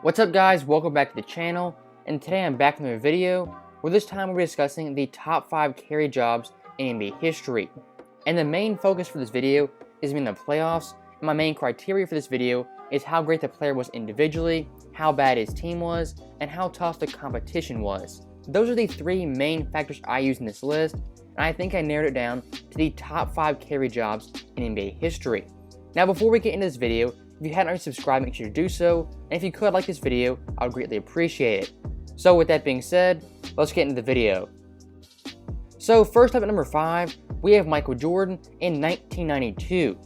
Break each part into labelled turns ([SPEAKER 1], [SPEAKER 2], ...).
[SPEAKER 1] What's up guys, welcome back to the channel, and today I'm back with another video where this time we'll be discussing the top 5 carry jobs in NBA history. And the main focus for this video is in the playoffs, and my main criteria for this video is how great the player was individually, how bad his team was, and how tough the competition was. Those are the 3 main factors I use in this list, and I think I narrowed it down to the top 5 carry jobs in NBA history. Now before we get into this video, if you hadn't already subscribed, make sure to do so, and if you could like this video, I would greatly appreciate it. So with that being said, let's get into the video. So first up at number 5, we have Michael Jordan in 1992.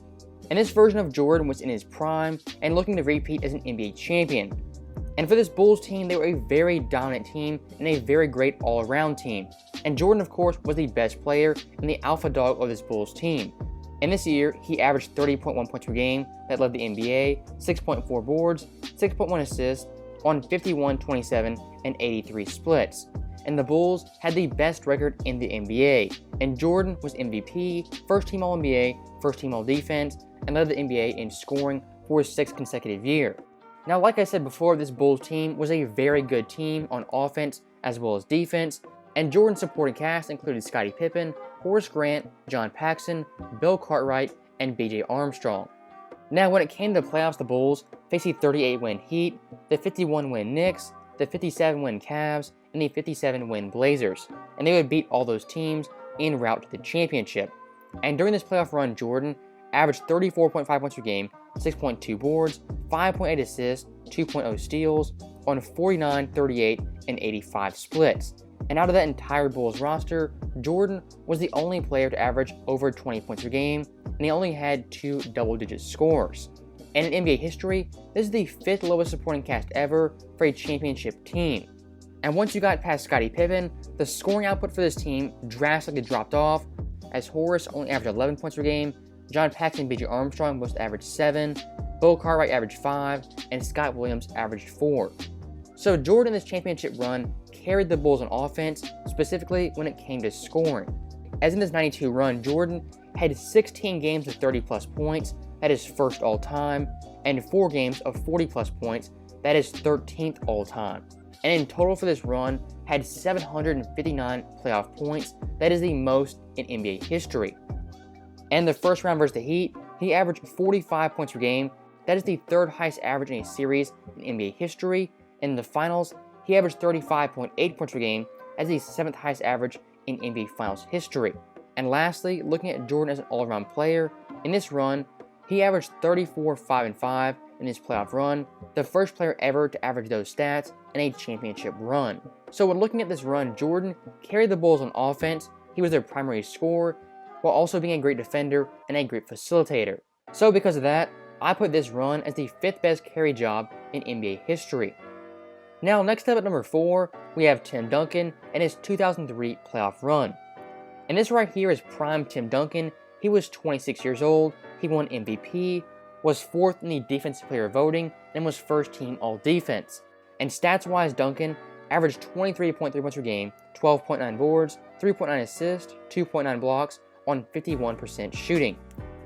[SPEAKER 1] And this version of Jordan was in his prime and looking to repeat as an NBA champion. And for this Bulls team, they were a very dominant team and a very great all-around team. And Jordan, of course, was the best player and the alpha dog of this Bulls team. And this year, he averaged 30.1 points per game, that led the NBA, 6.4 boards, 6.1 assists on 51, 27, and 83 splits. And the Bulls had the best record in the NBA. And Jordan was MVP, first team All-NBA, first team All-Defense, and led the NBA in scoring for his 6th consecutive year. Now, like I said before, this Bulls team was a very good team on offense as well as defense, and Jordan's supporting cast included Scottie Pippen, Horace Grant, John Paxson, Bill Cartwright, and B.J. Armstrong. Now, when it came to the playoffs, the Bulls faced the 38-win Heat, the 51-win Knicks, the 57-win Cavs, and the 57-win Blazers, and they would beat all those teams en route to the championship. And during this playoff run, Jordan averaged 34.5 points per game, 6.2 boards, 5.8 assists, 2.0 steals on 49, 38, and 85 splits. And out of that entire Bulls roster, Jordan was the only player to average over 20 points per game, and he only had 2 double-digit scores. And in NBA history, this is the 5th lowest supporting cast ever for a championship team. And once you got past Scottie Pippen, the scoring output for this team drastically dropped off, as Horace only averaged 11 points per game, John Paxson and B.J. Armstrong both averaged 7, Bill Cartwright averaged 5, and Scott Williams averaged 4. So Jordan in this championship run carried the Bulls on offense, specifically when it came to scoring. As in this 92 run, Jordan had 16 games of 30-plus points, that is first all-time, and 4 games of 40-plus points, that is 13th all-time. And in total for this run, had 759 playoff points, that is the most in NBA history. And the first round versus the Heat, he averaged 45 points per game, that is the 3rd highest average in a series in NBA history. In the finals, he averaged 35.8 points per game, as the 7th highest average in NBA Finals history. And lastly, looking at Jordan as an all-around player, in this run, he averaged 34, 5, and 5 in his playoff run, the first player ever to average those stats in a championship run. So when looking at this run, Jordan carried the Bulls on offense, he was their primary scorer, while also being a great defender and a great facilitator. So because of that, I put this run as the 5th best carry job in NBA history. Now, next up at number 4, we have Tim Duncan and his 2003 playoff run. And this right here is prime Tim Duncan. He was 26 years old, he won MVP, was 4th in the defensive player voting, and was first team all-defense. And stats-wise, Duncan averaged 23.3 points per game, 12.9 boards, 3.9 assists, 2.9 blocks on 51% shooting.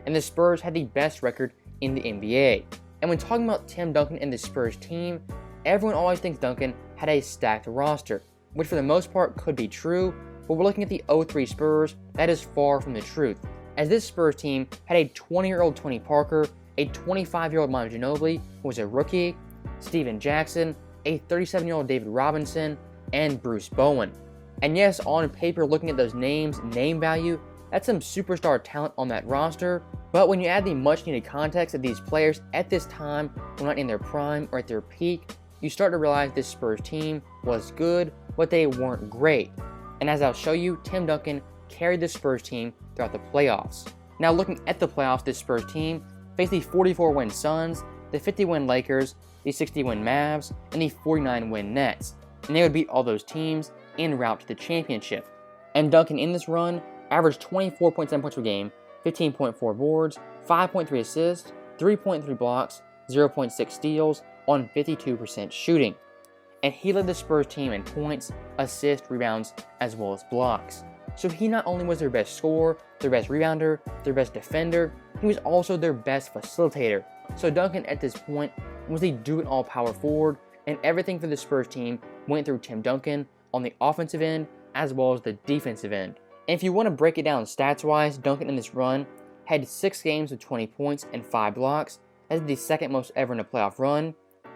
[SPEAKER 1] And the Spurs had the best record in the NBA. And when talking about Tim Duncan and the Spurs team, everyone always thinks Duncan had a stacked roster, which for the most part could be true, but we're looking at the 03 Spurs, that is far from the truth. As this Spurs team had a 20-year-old Tony Parker, a 25-year-old MANU GINOBILI, who was a rookie, Steven Jackson, a 37-year-old David Robinson, and Bruce Bowen. And yes, on paper, looking at those names, name value, that's some superstar talent on that roster, but when you add the much-needed context of these players at this time, when not in their prime or at their peak, you start to realize this Spurs team was good, but they weren't great. And as I'll show you, Tim Duncan carried the Spurs team throughout the playoffs. Now looking at the playoffs, this Spurs team faced the 44-win Suns, the 50-win Lakers, the 60-win Mavs, and the 49-win Nets. And they would beat all those teams en route to the championship. And Duncan in this run averaged 24.7 points per game, 15.4 boards, 5.3 assists, 3.3 blocks, 0.6 steals on 52% shooting. And he led the Spurs team in points, assists, rebounds, as well as blocks. So he not only was their best scorer, their best rebounder, their best defender, he was also their best facilitator. So Duncan at this point was a do-it-all power forward, and everything for the Spurs team went through Tim Duncan on the offensive end as well as the defensive end. And if you want to break it down stats-wise, Duncan in this run had 6 games with 20 points and 5 blocks. That's the second most ever in a playoff run.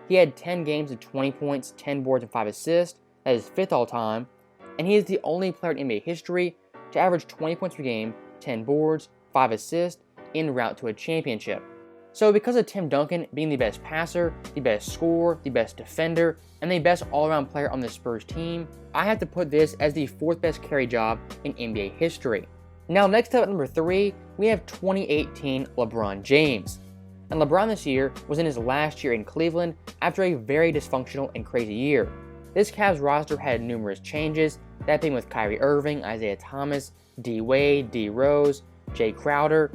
[SPEAKER 1] He had 10 games with 20 points, 10 boards, and 5 assists. That is 5th all-time. And he is the only player in NBA history to average 20 points per game, 10 boards, 5 assists, en route to a championship. So because of Tim Duncan being the best passer, the best scorer, the best defender, and the best all-around player on the Spurs team, I have to put this as the 4th best carry job in NBA history. Now next up at number 3, we have 2018 LeBron James. And LeBron this year was in his last year in Cleveland after a very dysfunctional and crazy year. This Cavs roster had numerous changes, that being with Kyrie Irving, Isaiah Thomas, D Wade, D Rose, Jay Crowder.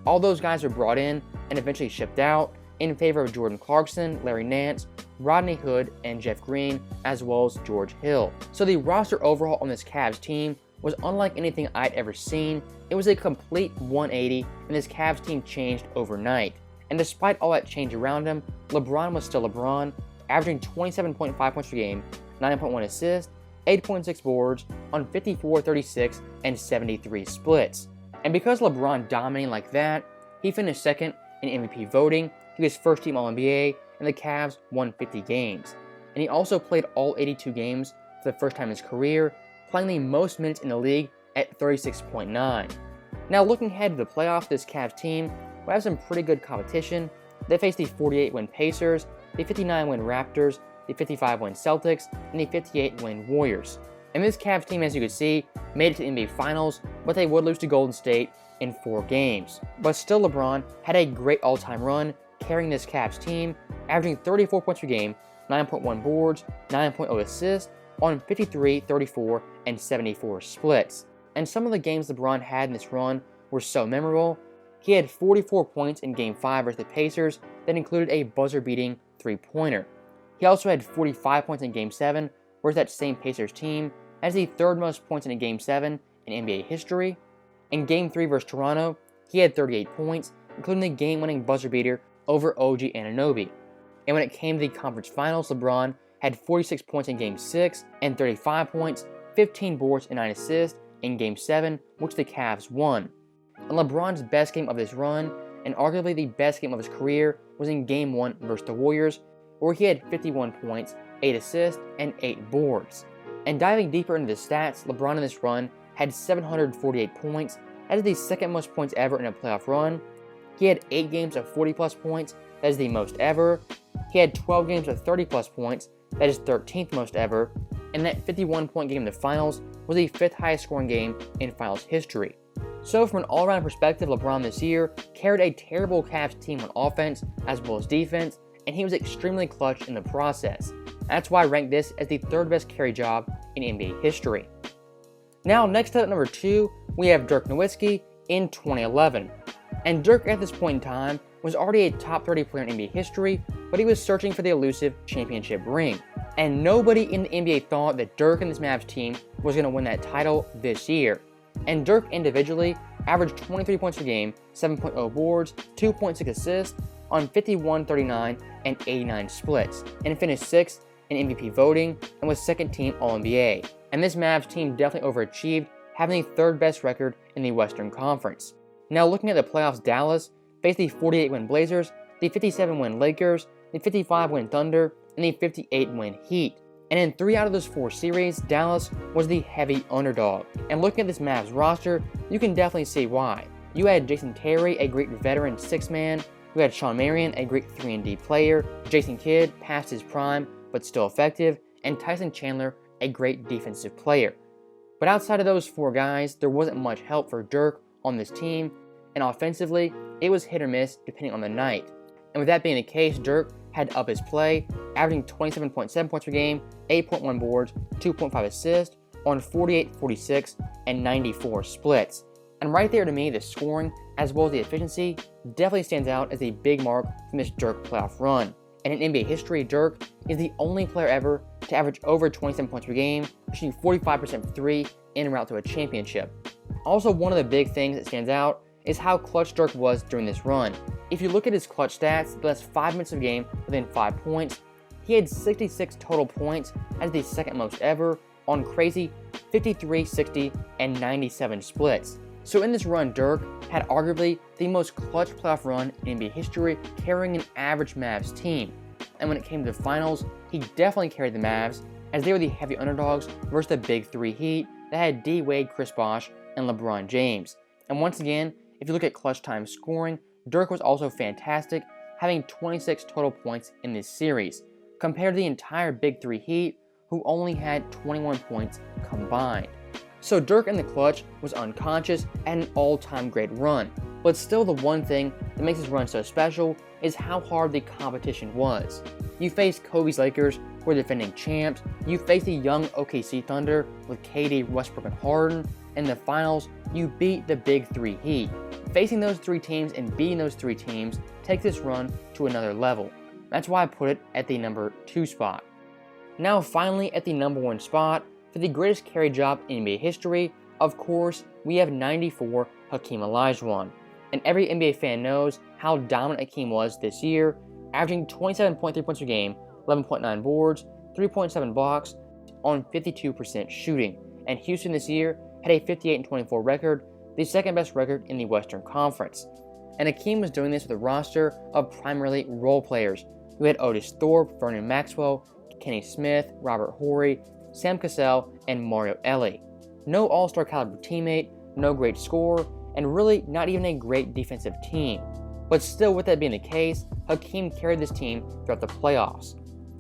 [SPEAKER 1] All those guys were brought in and eventually shipped out in favor of Jordan Clarkson, Larry Nance, Rodney Hood, and Jeff Green, as well as George Hill. So the roster overhaul on this Cavs team was unlike anything I'd ever seen. It was a complete 180, and this Cavs team changed overnight. And despite all that change around him, LeBron was still LeBron, averaging 27.5 points per game, 9.1 assists, 8.6 boards on 54, 36, and 73 splits. And because LeBron dominated like that, he finished second in MVP voting, he was first team All-NBA, and the Cavs won 50 games. And he also played all 82 games for the first time in his career, playing the most minutes in the league at 36.9. Now looking ahead to the playoffs, this Cavs team will have some pretty good competition. They face the 48-win Pacers, the 59-win Raptors, the 55-win Celtics, and the 58-win Warriors. And this Cavs team, as you can see, made it to the NBA Finals, but they would lose to Golden State in 4 games. But still, LeBron had a great all-time run, carrying this Cavs team, averaging 34 points per game, 9.1 boards, 9.0 assists, on 53, 34, and 74 splits. And some of the games LeBron had in this run were so memorable. He had 44 points in Game 5 versus the Pacers that included a buzzer-beating 3-pointer. He also had 45 points in Game 7 versus that same Pacers team, as the 3rd most points in a Game 7 in NBA history. In Game 3 versus Toronto, he had 38 points, including the game-winning buzzer-beater over OG Anunoby. And when it came to the conference finals, LeBron had 46 points in Game 6 and 35 points, 15 boards, and 9 assists in Game 7, which the Cavs won. And LeBron's best game of this run, and arguably the best game of his career, was in Game 1 versus the Warriors, where he had 51 points, 8 assists, and 8 boards. And diving deeper into the stats, LeBron in this run had 748 points, that is the 2nd most points ever in a playoff run. He had 8 games of 40 plus points, that is the most ever. He had 12 games of 30 plus points, that is 13th most ever. And that 51-point game in the finals was the 5th highest scoring game in finals history. So from an all-around perspective, LeBron this year carried a terrible Cavs team on offense as well as defense, and he was extremely clutch in the process. That's why I ranked this as the 3rd best carry job in NBA history. Now next up at number 2, we have Dirk Nowitzki in 2011. And Dirk at this point in time was already a top 30 player in NBA history, but he was searching for the elusive championship ring. And nobody in the NBA thought that Dirk and this Mavs team was going to win that title this year. And Dirk individually averaged 23 points per game, 7.0 boards, 2.6 assists on 51, 39, and 89 splits, and finished 6th in MVP voting and was 2nd team All-NBA. And this Mavs team definitely overachieved, having the 3rd best record in the Western Conference. Now looking at the playoffs, Dallas faced the 48-win Blazers, the 57-win Lakers, the 55-win Thunder, and the 58-win Heat. And in 3 out of those 4 series, Dallas was the heavy underdog. And looking at this Mavs roster, you can definitely see why. You had Jason Terry, a great veteran 6-man. You had Shawn Marion, a great 3-and-D player. Jason Kidd, past his prime, but still effective. And Tyson Chandler, a great defensive player. But outside of those 4 guys, there wasn't much help for Dirk on this team. And offensively, it was hit or miss depending on the night. And with that being the case, Dirk had to up his play, averaging 27.7 points per game, 8.1 boards, 2.5 assists on 48, 46, and 94 splits. And right there to me, the scoring as well as the efficiency definitely stands out as a big mark from this Dirk playoff run. And in NBA history, Dirk is the only player ever to average over 27 points per game, shooting 45% from 3 en route to a championship. Also, one of the big things that stands out is how clutch Dirk was during this run. If you look at his clutch stats, the last 5 minutes of the game within 5 points, he had 66 total points as the second most ever on crazy 53, 60, and 97 splits. So in this run, Dirk had arguably the most clutch playoff run in NBA history, carrying an average Mavs team. And when it came to the finals, he definitely carried the Mavs, as they were the heavy underdogs versus the Big Three Heat that had D Wade, Chris Bosh, and LeBron James. And once again, if you look at clutch time scoring, Dirk was also fantastic, having 26 total points in this series, compared to the entire Big Three Heat, who only had 21 points combined. So Dirk in the clutch was unconscious at an all-time great run, but still the one thing that makes his run so special is how hard the competition was. You faced Kobe's Lakers, who were defending champs, you faced the young OKC Thunder with KD, Westbrook, and Harden. In the finals, you beat the Big Three Heat. Facing those three teams and beating those three teams takes this run to another level. That's why I put it at the number 2 spot. Now finally at the number 1 spot, for the greatest carry job in NBA history, of course, we have 94 HAKEEM Olajuwon. And every NBA fan knows how dominant HAKEEM was this year, averaging 27.3 points per game, 11.9 boards, 3.7 blocks on 52% shooting. And Houston this year had a 58-24 record, the second best record in the Western Conference. And HAKEEM was doing this with a roster of primarily role players, who had Otis Thorpe, Vernon Maxwell, Kenny Smith, Robert Horry, Sam Cassell, and Mario Elie. No all-star caliber teammate, no great scorer, and really not even a great defensive team. But still, with that being the case, HAKEEM carried this team throughout the playoffs.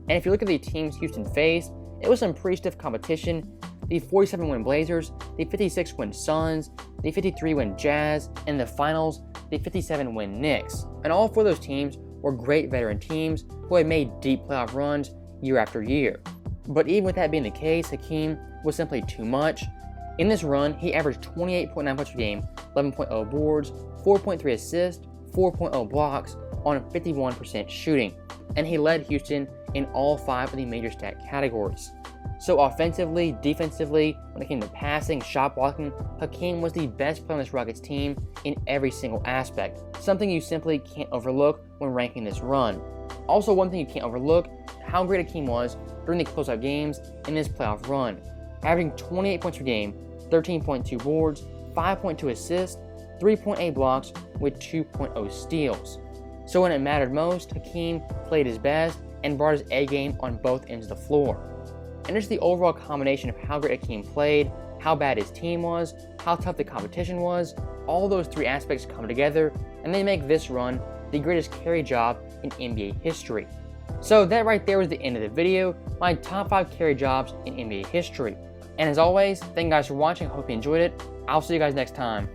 [SPEAKER 1] And if you look at the teams Houston faced, it was some pretty stiff competition. The 47-win Blazers, the 56-win Suns, the 53-win Jazz, and the finals, the 57-win Knicks. And all 4 of those teams were great veteran teams who had made deep playoff runs year after year. But even with that being the case, HAKEEM was simply too much. In this run, he averaged 28.9 points per game, 11.0 boards, 4.3 assists, 4.0 blocks on 51% shooting, and he led Houston in all 5 of the major stat categories. So offensively, defensively, when it came to passing, shot blocking, HAKEEM was the best player on this Rockets team in every single aspect, something you simply can't overlook when ranking this run. Also, one thing you can't overlook, how great HAKEEM was during the closeout games in this playoff run, averaging 28 points per game, 13.2 boards, 5.2 assists, 3.8 blocks with 2.0 steals. So when it mattered most, HAKEEM played his best and brought his A game on both ends of the floor. And just the overall combination of how great HAKEEM played, how bad his team was, how tough the competition was, all those 3 aspects come together and they make this run the greatest carry job in NBA history. So that right there was the end of the video, my top 5 carry jobs in NBA history. And as always, thank you guys for watching, hope you enjoyed it. I'll see you guys next time.